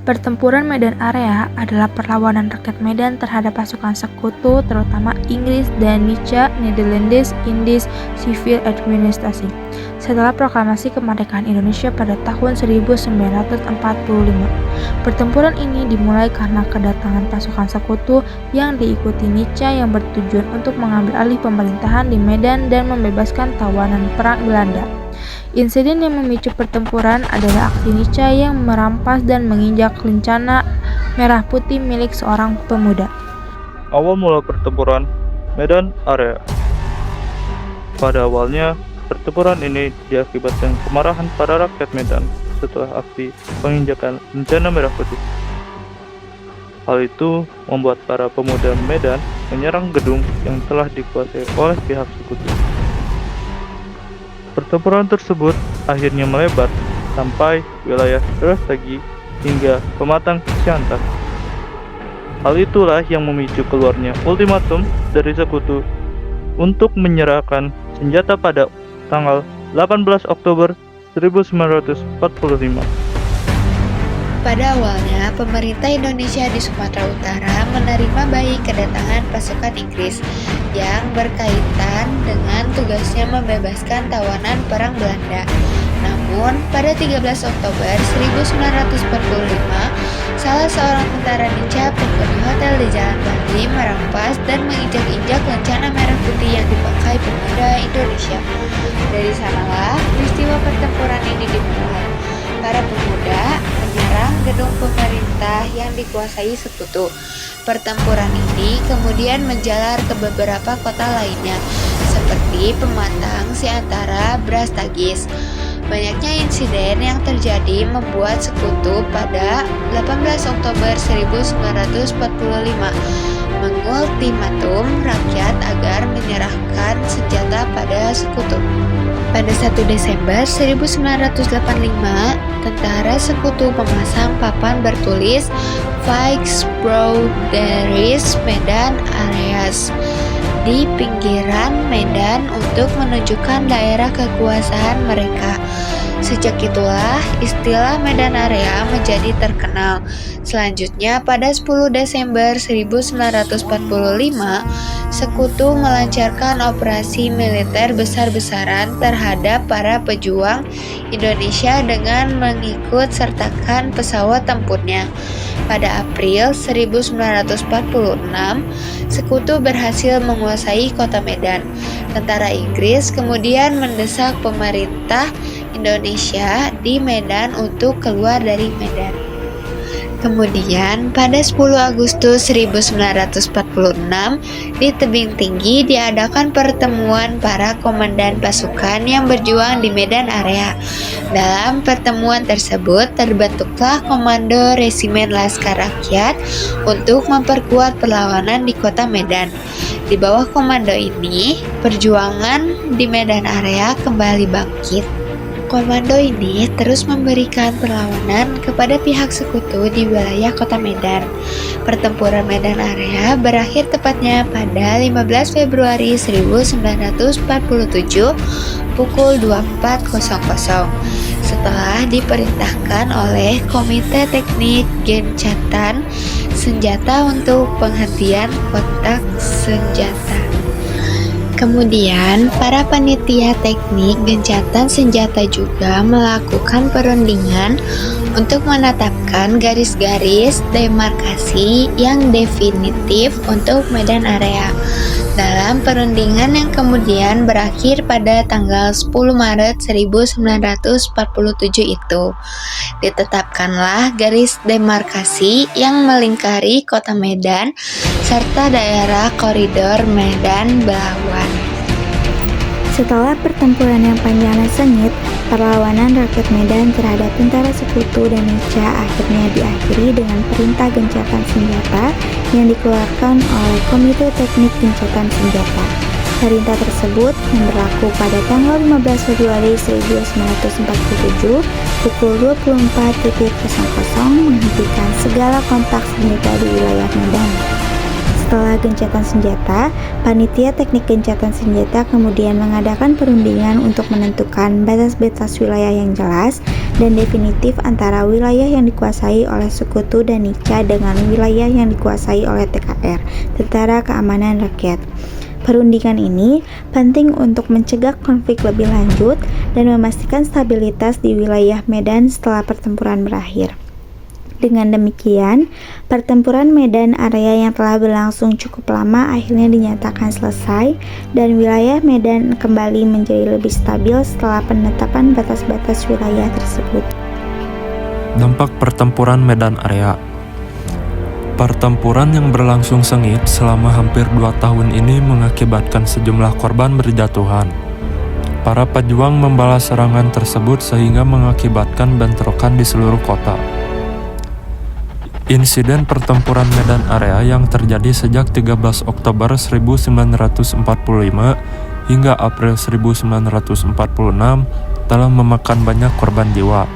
Pertempuran Medan Area adalah perlawanan rakyat Medan terhadap pasukan sekutu, terutama Inggris, Danische Nederlands Indisch Civil Administratie, setelah proklamasi kemerdekaan Indonesia pada tahun 1945. Pertempuran ini dimulai karena kedatangan pasukan sekutu yang diikuti Nietzsche yang bertujuan untuk mengambil alih pemerintahan di Medan dan membebaskan tawanan perang Belanda. Insiden yang memicu pertempuran adalah aksi Nietzsche yang merampas dan menginjak lencana merah putih milik seorang pemuda. Awal mula pertempuran Medan Area. Pada awalnya, pertempuran ini diakibatkan kemarahan para rakyat Medan setelah aksi penginjakan lencana merah putih. Hal itu membuat para pemuda Medan menyerang gedung yang telah dikuasai oleh pihak sekutu. Pertempuran tersebut akhirnya melebar sampai wilayah Brastagi hingga Pematang Siantar. Hal itulah yang memicu keluarnya ultimatum dari sekutu untuk menyerahkan senjata pada tanggal 18 Oktober 1945. Pada awalnya, pemerintah Indonesia di Sumatera Utara menerima baik kedatangan pasukan Inggris yang berkaitan dengan tugasnya membebaskan tawanan perang Belanda. Namun, pada 13 Oktober 1945, salah seorang tentara Nietzsche penghuni hotel di Jalan Bali merampas dan menginjak-injak lencana merah putih yang dipakai pemuda Indonesia. Dari sanalah peristiwa pertempuran ini dimulai. Para pemuda menyerang gedung pemerintah yang dikuasai sekutu. Pertempuran ini kemudian menjalar ke beberapa kota lainnya, seperti Pematang Siantara, Brastagis. Banyaknya insiden yang terjadi membuat sekutu pada 18 Oktober 1945 mengultimatum rakyat agar menyerahkan senjata pada sekutu. Pada 1 Desember 1985, tentara sekutu memasang papan bertulis Volksbrouwerij Medan Areas di pinggiran Medan untuk menunjukkan daerah kekuasaan mereka. Sejak itulah istilah Medan Area menjadi terkenal. Selanjutnya pada 10 Desember 1945, sekutu melancarkan operasi militer besar-besaran terhadap para pejuang Indonesia dengan mengikut sertakan pesawat tempurnya. Pada April 1946, sekutu berhasil menguasai kota Medan. Tentara Inggris kemudian mendesak pemerintah Indonesia di Medan untuk keluar dari Medan. Kemudian pada 10 Agustus 1946 di tebing tinggi diadakan pertemuan para komandan pasukan yang berjuang di Medan Area. Dalam pertemuan tersebut terbentuklah Komando Resimen Laskar Rakyat untuk memperkuat perlawanan di kota Medan. Di bawah komando ini, perjuangan di Medan Area kembali bangkit. Komando ini terus memberikan perlawanan kepada pihak sekutu di wilayah kota Medan. Pertempuran Medan Area berakhir tepatnya pada 15 Februari 1947 pukul 24.00 setelah diperintahkan oleh Komite Teknik Gencatan Senjata untuk penghentian kontak senjata. Kemudian, para panitia teknik gencatan senjata juga melakukan perundingan untuk menetapkan garis-garis demarkasi yang definitif untuk Medan Area. Dalam perundingan yang kemudian berakhir pada tanggal 10 Maret 1947 itu, ditetapkanlah garis demarkasi yang melingkari kota Medan serta daerah koridor Medan Belawan. Setelah pertempuran yang panjang dan sengit, perlawanan rakyat Medan terhadap tentara sekutu dan Nica akhirnya diakhiri dengan perintah gencatan senjata yang dikeluarkan oleh Komite Teknik Gencatan Senjata. Perintah tersebut yang berlaku pada tanggal 15 Februari 1947 pukul 24.00 menghentikan segala kontak senjata di wilayah Medan. Setelah gencatan senjata, Panitia Teknik Gencatan Senjata kemudian mengadakan perundingan untuk menentukan batas-batas wilayah yang jelas dan definitif antara wilayah yang dikuasai oleh Sekutu dan Nica dengan wilayah yang dikuasai oleh TKR, Tentara Keamanan Rakyat. Perundingan ini penting untuk mencegah konflik lebih lanjut dan memastikan stabilitas di wilayah Medan setelah pertempuran berakhir. Dengan demikian, pertempuran Medan Area yang telah berlangsung cukup lama akhirnya dinyatakan selesai dan wilayah Medan kembali menjadi lebih stabil setelah penetapan batas-batas wilayah tersebut. Dampak pertempuran Medan Area. Pertempuran yang berlangsung sengit selama hampir 2 tahun ini mengakibatkan sejumlah korban berjatuhan. Para pejuang membalas serangan tersebut sehingga mengakibatkan bentrokan di seluruh kota. Insiden pertempuran Medan Area yang terjadi sejak 13 Oktober 1945 hingga April 1946 telah memakan banyak korban jiwa.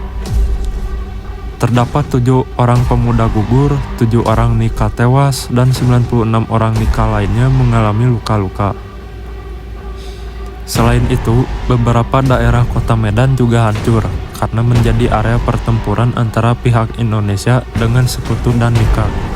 Terdapat 7 orang pemuda gugur, 7 orang Nica tewas, dan 96 orang Nica lainnya mengalami luka-luka. Selain itu, beberapa daerah kota Medan juga hancur karena menjadi area pertempuran antara pihak Indonesia dengan Sekutu dan Nica.